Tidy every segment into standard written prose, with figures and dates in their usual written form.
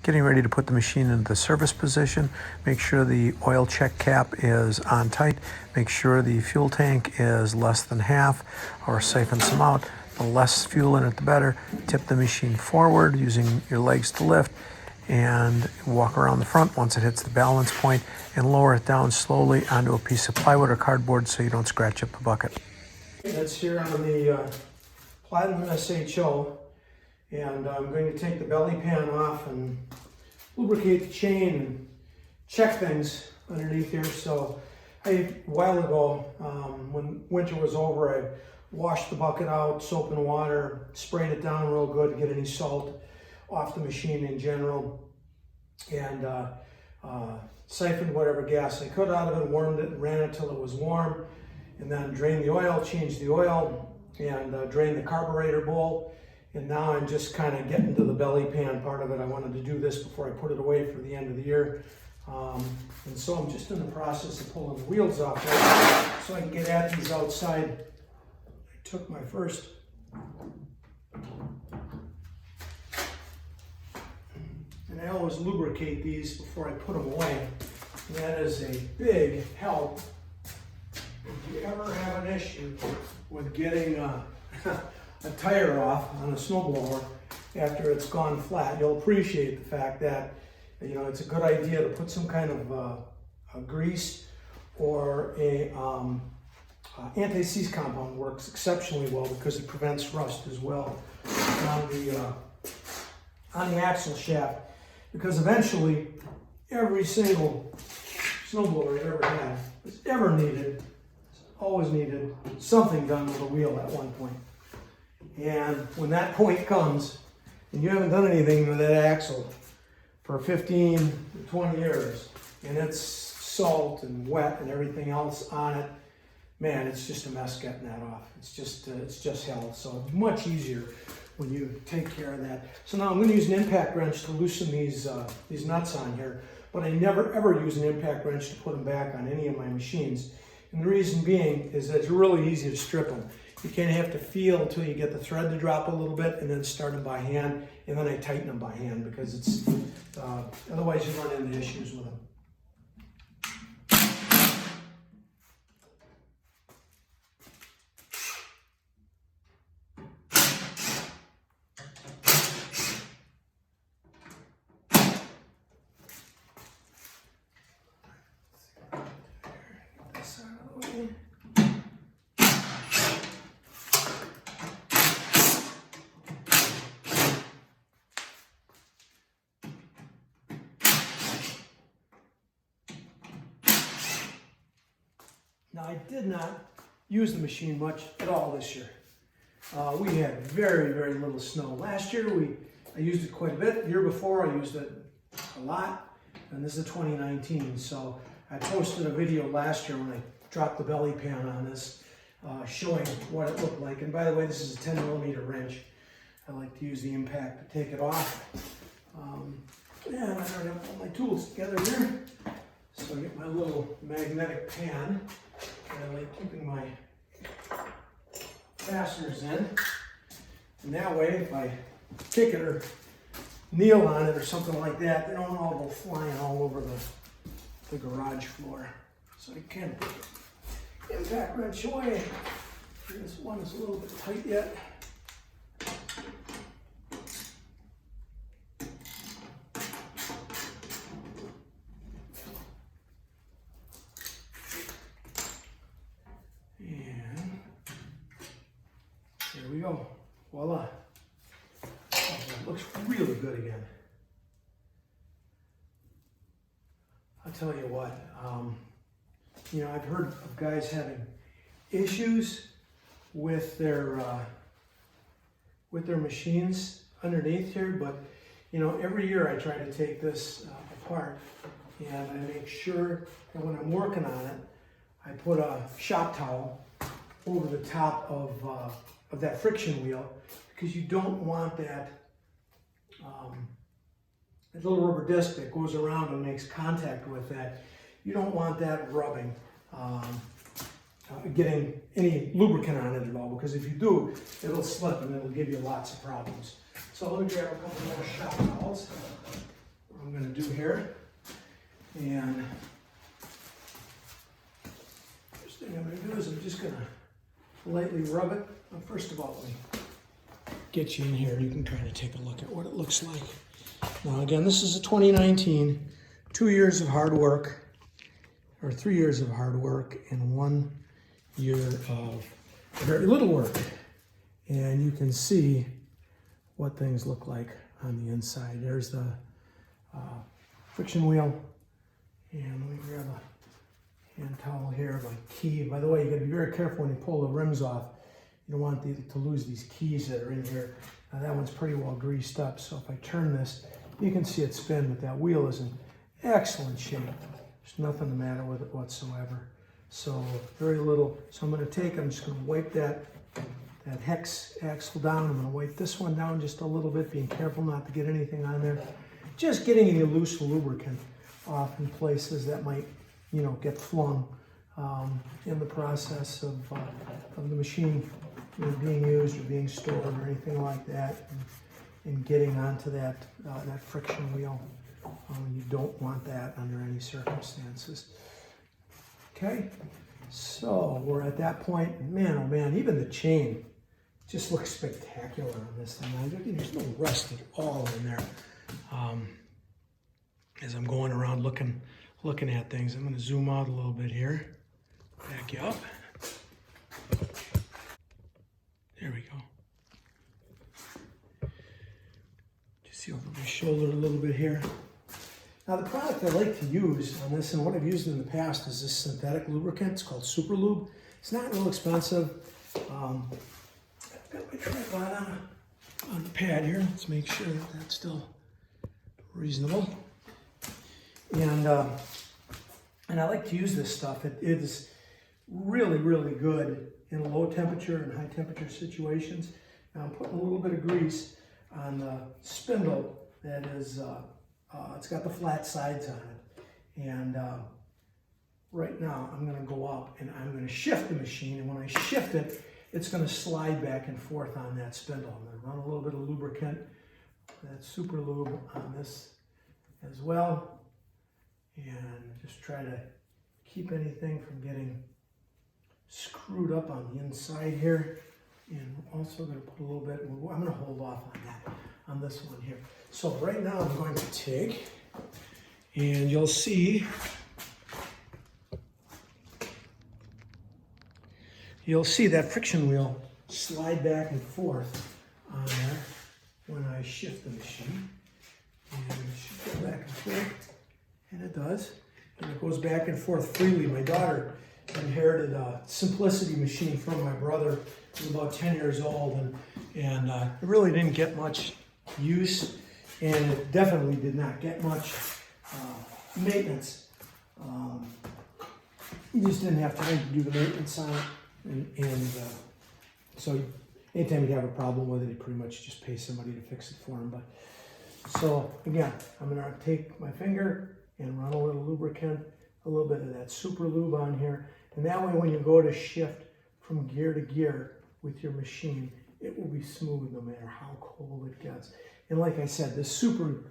Getting ready to put the machine into the service position. Make sure the oil check cap is on tight. Make sure the fuel tank is less than half, or siphon some out. The less fuel in it, the better. Tip the machine forward using your legs to lift and walk around the front once it hits the balance point, and lower it down slowly onto a piece of plywood or cardboard so you don't scratch up the bucket. That's here on the Ariens SHO, and I'm going to take the belly pan off and lubricate the chain and check things underneath here. So a while ago, when winter was over, I washed the bucket out, soap and water, sprayed it down real good to get any salt off the machine in general, and siphoned whatever gas I could out of it, warmed it, and ran it till it was warm, and then drained the oil, changed the oil, and drained the carburetor bowl. And now I'm just kind of getting to the belly pan part of it. I wanted to do this before I put it away for the end of the year. And so I'm just in the process of pulling the wheels off there so I can get at these outside. I took my first and I always lubricate these before I put them away. And that is a big help if you ever have an issue with getting a tire off on a snowblower after it's gone flat. You'll appreciate the fact that, you know, it's a good idea to put some kind of a grease or a anti-seize compound. Works exceptionally well because it prevents rust as well on the axle shaft, because eventually every single snowblower I've ever had has ever needed, always needed something done with a wheel at one point. And when that point comes and you haven't done anything with that axle for 15 to 20 years and it's salt and wet and everything else on it, man, it's just a mess getting that off. It's just hell. So it's much easier when you take care of that. So now I'm going to use an impact wrench to loosen these nuts on here, but I never ever use an impact wrench to put them back on any of my machines. And the reason being is that it's really easy to strip them. You kind of have to feel until you get the thread to drop a little bit, and then start them by hand, and then I tighten them by hand, because it's otherwise you run into issues with them. This out of the way. Now, I did not use the machine much at all this year. We had very, very little snow. Last year, I used it quite a bit. The year before, I used it a lot. And this is 2019. So I posted a video last year when I dropped the belly pan on this, showing what it looked like. And by the way, this is a 10mm wrench. I like to use the impact to take it off. And I don't have all my tools together here. So I get my little magnetic pan. And I like keeping my fasteners in, and that way if I kick it or kneel on it or something like that, they don't all go flying all over the garage floor. So I can put the impact wrench away. This one is a little bit tight yet. There we go. Voila. It looks really good again. I'll tell you what, you know, I've heard of guys having issues with their machines underneath here, but you know, every year I try to take this apart, and I make sure that when I'm working on it, I put a shop towel over the top of that friction wheel, because you don't want that little rubber disc that goes around and makes contact with that. You don't want that rubbing, getting any lubricant on it at all, because if you do, it'll slip and it'll give you lots of problems. So let me grab a couple more shop towels. do here. And first thing I'm going to do is I'm just going to lightly rub it. Well, first of all, let me get you in here and you can kind of take a look at what it looks like. Now again, this is a 2019, 2 years of hard work, or 3 years of hard work and 1 year of very little work. And you can see what things look like on the inside. There's the friction wheel. And let me grab a hand towel here, my key. By the way, you gotta be very careful when you pull the rims off. You don't want to lose these keys that are in here. Now that one's pretty well greased up, so if I turn this, you can see it spin, but that wheel is in excellent shape. There's nothing the matter with it whatsoever. So very little. So I'm just gonna wipe that hex axle down. I'm gonna wipe this one down just a little bit, being careful not to get anything on there. Just getting any loose lubricant off in places that might, you know, get flung in the process of the machine, you know, being used or being stored or anything like that, and getting onto that friction wheel. You don't want that under any circumstances. Okay, so we're at that point. Man, oh man, even the chain just looks spectacular on this thing. There's no rust at all in there. As I'm going around looking at things, I'm going to zoom out a little bit here. Back you up. There we go. Just see over my shoulder a little bit here. Now the product I like to use on this, and what I've used in the past, is this synthetic lubricant. It's called Super Lube. It's not real expensive. I've got my tripod on the pad here. Let's make sure that that's still reasonable. And I like to use this stuff. It is really, really good in low temperature and high temperature situations. Now I'm putting a little bit of grease on the spindle that is, it's got the flat sides on it. And right now I'm gonna go up and I'm gonna shift the machine. And when I shift it, it's gonna slide back and forth on that spindle. I'm gonna run a little bit of lubricant, that Super Lube, on this as well. And just try to keep anything from getting screwed up on the inside here. And I'm also going to put a little bit, I'm going to hold off on that, on this one here. So right now I'm going to take, and you'll see that friction wheel slide back and forth on there when I shift the machine. And it should go back and forth. And it does, and it goes back and forth freely. My daughter inherited a Simplicity machine from my brother, who was about 10 years old, and it really didn't get much use, and it definitely did not get much maintenance. You just didn't have time to do the maintenance on it, and so anytime you have a problem with it, you pretty much just pay somebody to fix it for them. But so again, I'm gonna take my finger and run a little lubricant, a little bit of that Super Lube on here. And that way when you go to shift from gear to gear with your machine, it will be smooth no matter how cold it gets. And like I said, this Super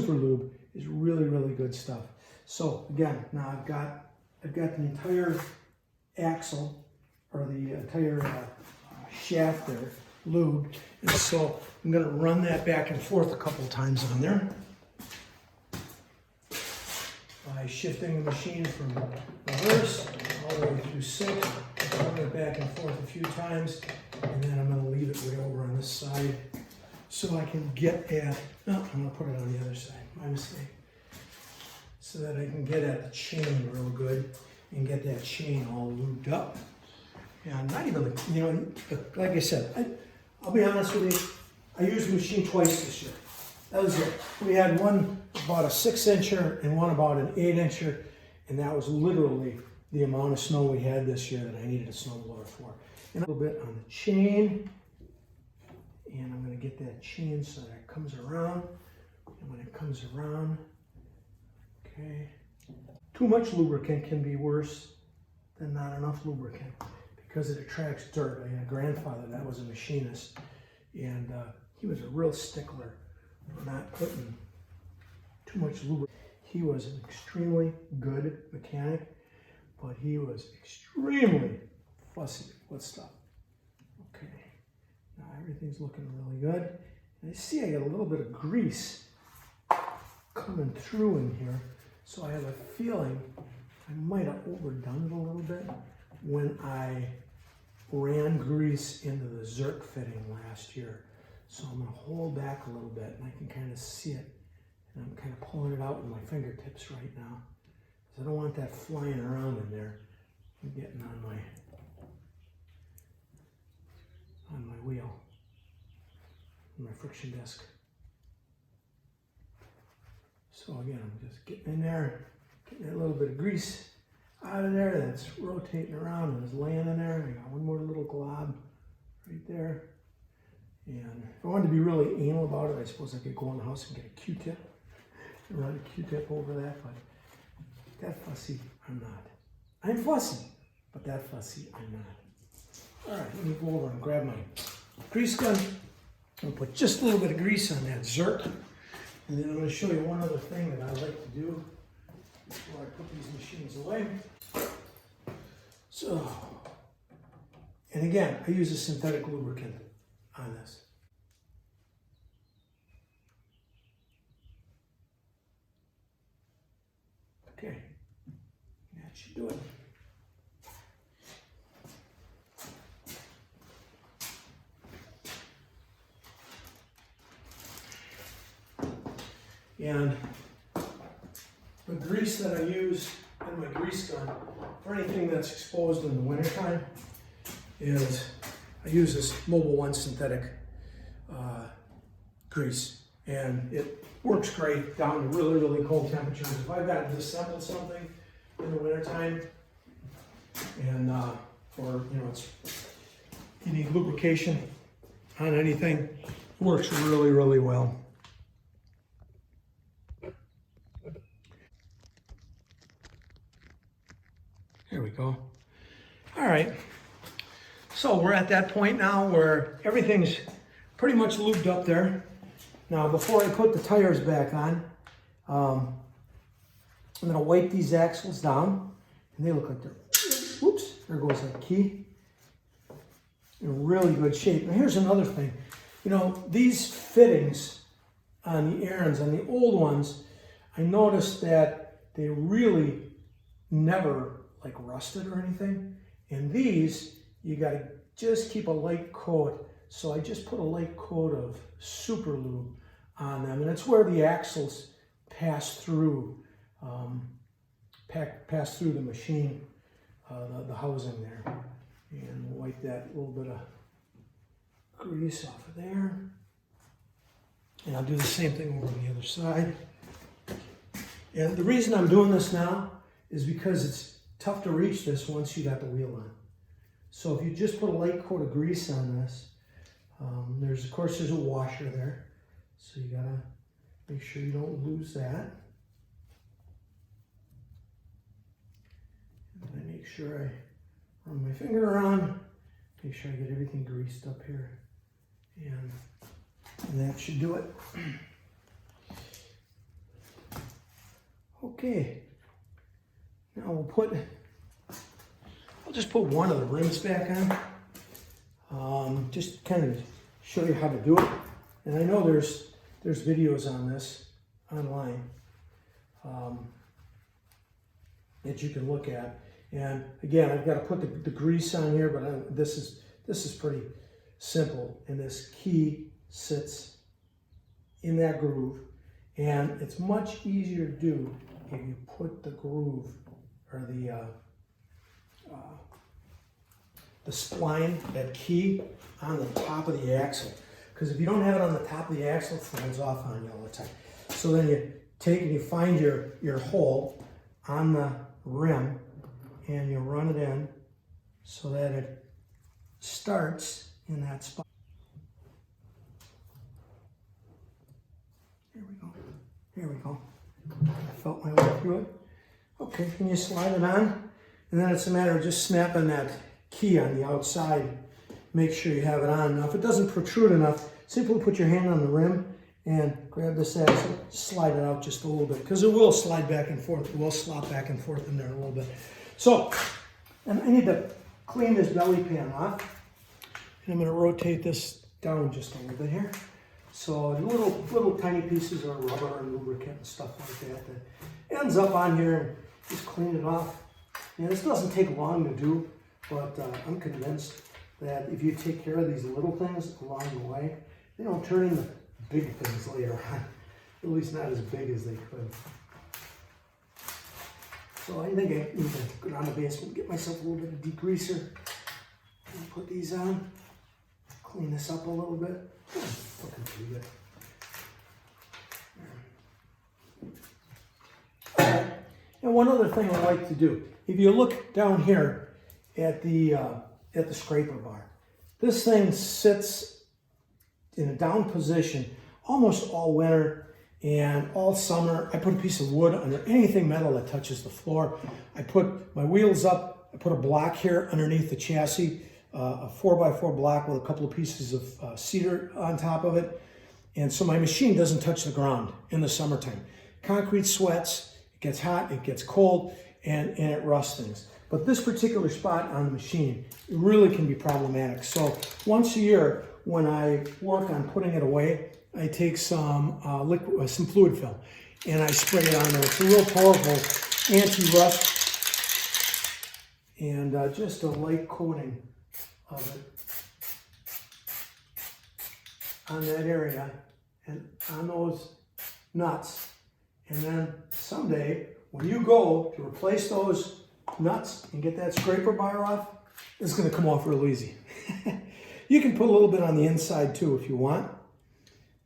Lube is really, really good stuff. So again, now I've got the entire axle, or the entire shaft there, lubed. And so I'm gonna run that back and forth a couple times on there, by shifting the machine from reverse all the way through sync, run it back and forth a few times, and then I'm going to leave it way over on this side so I can get at, no, I'm going to put it on the other side, my mistake, so that I can get at the chain real good and get that chain all lubed up. And not even, you know, like I said, I'll be honest with you, I used the machine twice this year. That was it. We had one about a 6-incher and one about an 8-incher, and that was literally the amount of snow we had this year that I needed a snowblower for. And a little bit on the chain, and I'm going to get that chain so that it comes around. And when it comes around, okay, too much lubricant can be worse than not enough lubricant because it attracts dirt. I had a grandfather that was a machinist, and he was a real stickler for not putting too much lubricant. He was an extremely good mechanic, but he was extremely fussy with stuff. Okay, now everything's looking really good. And I see I got a little bit of grease coming through in here, so I have a feeling I might have overdone it a little bit when I ran grease into the Zerk fitting last year. So I'm going to hold back a little bit, and I can kind of see it. And I'm kind of pulling it out with my fingertips right now, because I don't want that flying around in there and getting on my wheel, on my friction disc. So again, I'm just getting in there, getting that little bit of grease out of there that's rotating around and is laying in there. I got one more little glob right there. And if I wanted to be really anal about it, I suppose I could go in the house and get a Q-tip and run a Q-tip over that, but that fussy, I'm not. I'm fussy, but that fussy, I'm not. All right, let me go over and grab my grease gun. I'm gonna put just a little bit of grease on that Zerk. And then I'm going to show you one other thing that I like to do before I put these machines away. So, and again, I use a synthetic lubricant on this. Okay, that should do it. And the grease that I use in my grease gun for anything that's exposed in the wintertime is I use this Mobil 1 synthetic grease, and it works great down to really, really cold temperatures. If I've got to disassemble something in the wintertime, and or you need lubrication on anything, it works really, really well. There we go. All right. So we're at that point now where everything's pretty much lubed up there. Now, before I put the tires back on, I'm going to wipe these axles down, and they look like they're, whoops, there goes that key, in really good shape. Now, here's another thing. These fittings on the Ariens, on the old ones, I noticed that they really never like rusted or anything. And these, you got to just keep a light coat. So I just put a light coat of super lube on them, and it's where the axles pass through the machine, the housing there. And we'll wipe that little bit of grease off of there. And I'll do the same thing over on the other side. And the reason I'm doing this now is because it's tough to reach this once you got the wheel on. So if you just put a light coat of grease on this, there's a washer there. So you gotta make sure you don't lose that. And I make sure I run my finger around, make sure I get everything greased up here. And that should do it. Okay. Now I'll just put one of the rims back on. Just kind of show you how to do it. And I know there's videos on this online that you can look at. And again, I've got to put the grease on here, but this is pretty simple. And this key sits in that groove, and it's much easier to do if you put the groove or the spline, that key, on the top of the axle. Because if you don't have it on the top of the axle, it falls off on you all the time. So then you take and you find your hole on the rim, and you run it in so that it starts in that spot. Here we go. Here we go. I felt my way through it. Okay, and you slide it on, and then it's a matter of just snapping that key on the outside. Make sure you have it on. Now, if it doesn't protrude enough, simply put your hand on the rim and grab this axle, slide it out just a little bit, because it will slide back and forth. It will slop back and forth in there a little bit. So, and I need to clean this belly pan off. And I'm going to rotate this down just a little bit here. So little tiny pieces of rubber and lubricant and stuff like that ends up on here, and just clean it off. And this doesn't take long to do, but I'm convinced that if you take care of these little things along the way, they don't turn into big things later on. At least not as big as they could. So I think I need to go down to the basement, get myself a little bit of degreaser, and put these on. Clean this up a little bit. Looking pretty good. Okay. And one other thing I like to do, if you look down here at the scraper bar, this thing sits in a down position almost all winter and all summer. I put a piece of wood under anything metal that touches the floor. I put my wheels up. I put a block here underneath the chassis, a 4x4 block with a couple of pieces of cedar on top of it. And so my machine doesn't touch the ground in the summertime. Concrete sweats, it gets hot, it gets cold, and it rusts things. But this particular spot on the machine, it really can be problematic. So once a year, when I work on putting it away, I take some fluid film and I spray it on there. It's a real powerful anti-rust and just a light coating of it on that area and on those nuts. And then someday, when you go to replace those nuts and get that scraper bar off, it's going to come off real easy. You can put a little bit on the inside too if you want,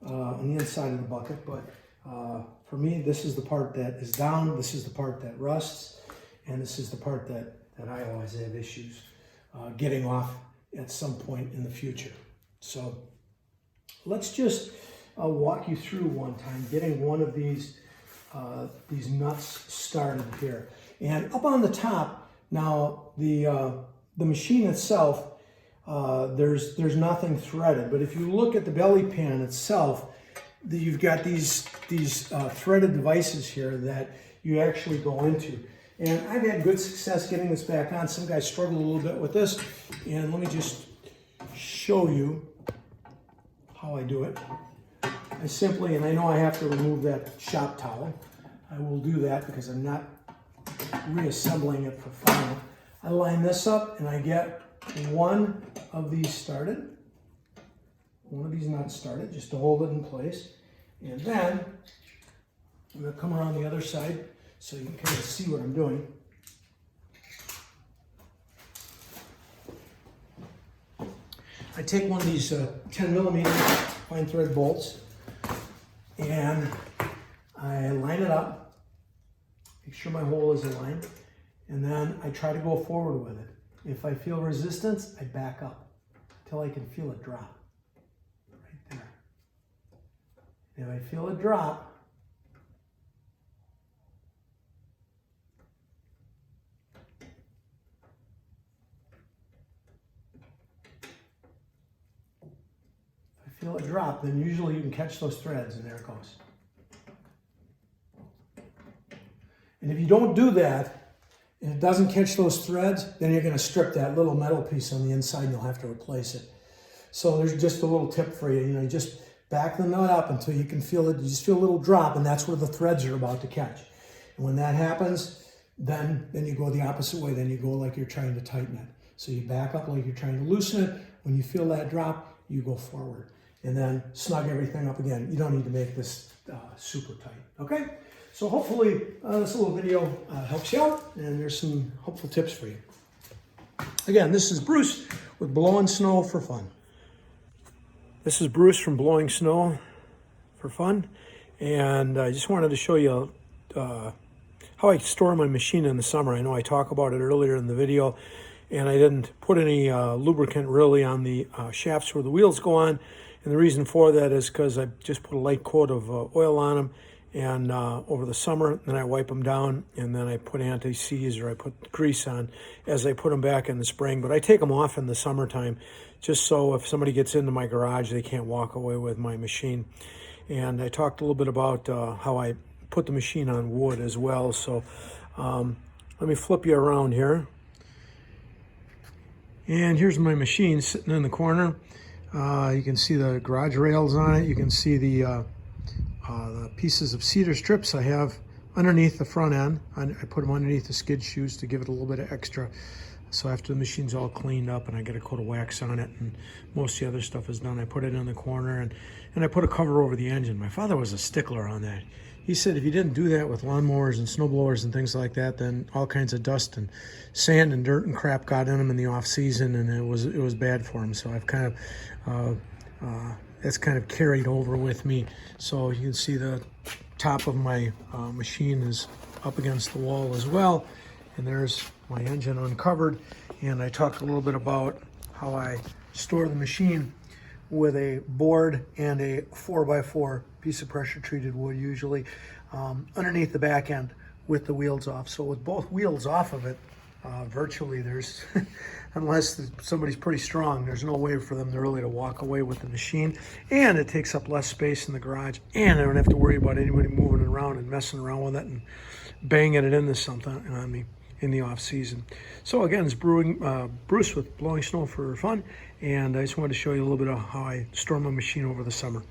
on the inside of the bucket, but for me, this is the part that is down, this is the part that rusts, and this is the part that I always have issues getting off at some point in the future. So let's just walk you through one time getting one of these nuts started here. And up on the top, now the machine itself, there's nothing threaded, but if you look at the belly pan itself, you've got these threaded devices here that you actually go into. And I've had good success getting this back on. Some guys struggle a little bit with this. And let me just show you how I do it. I simply, and I know I have to remove that shop towel. I will do that because I'm not reassembling it for final. I line this up and I get one of these started. One of these nuts started just to hold it in place. And then I'm going to come around the other side so you can kind of see what I'm doing. I take one of these 10mm fine thread bolts and I line it up, make sure my hole is aligned, and then I try to go forward with it. If I feel resistance, I back up until I can feel it drop. Right there. If I feel it drop, then usually you can catch those threads, and there it goes. And if you don't do that, and it doesn't catch those threads, then you're going to strip that little metal piece on the inside and you'll have to replace it. So there's just a little tip for you. You just back the nut up until you can feel it. You just feel a little drop, and that's where the threads are about to catch. And when that happens, then you go the opposite way. Then you go like you're trying to tighten it. So you back up like you're trying to loosen it. When you feel that drop, you go forward. And then snug everything up again. You don't need to make this super tight, okay? So hopefully this little video helps you out, and there's some helpful tips for you. Again, this is Bruce with Blowing Snow for Fun. This is Bruce from Blowing Snow for Fun, and I just wanted to show you how I store my machine in the summer. I know I talked about it earlier in the video, and I didn't put any lubricant really on the shafts where the wheels go on. And the reason for that is because I just put a light coat of oil on them and over the summer, then I wipe them down, and then I put anti-seize or I put grease on as I put them back in the spring. But I take them off in the summertime just so if somebody gets into my garage, they can't walk away with my machine. And I talked a little bit about how I put the machine on wood as well. So let me flip you around here. And here's my machine sitting in the corner. You can see the garage rails on it. You can see the pieces of cedar strips I have underneath the front end. I put them underneath the skid shoes to give it a little bit of extra. So after the machine's all cleaned up and I get a coat of wax on it and most of the other stuff is done, I put it in the corner and I put a cover over the engine. My father was a stickler on that. He said if you didn't do that with lawnmowers and snowblowers and things like that, then all kinds of dust and sand and dirt and crap got in them in the off season, and it was bad for him. So I've kind of that's kind of carried over with me. So you can see the top of my machine is up against the wall as well, and there's my engine uncovered. And I talked a little bit about how I store the machine with a board and a 4x4 piece of pressure treated wood, usually underneath the back end with the wheels off. So with both wheels off of it, virtually there's, unless somebody's pretty strong, there's no way for them to really walk away with the machine. And it takes up less space in the garage, and I don't have to worry about anybody moving it around and messing around with it and banging it into something on me in the off season. So again, it's Bruce with Blowing Snow for Fun, and I just wanted to show you a little bit of how I store my machine over the summer.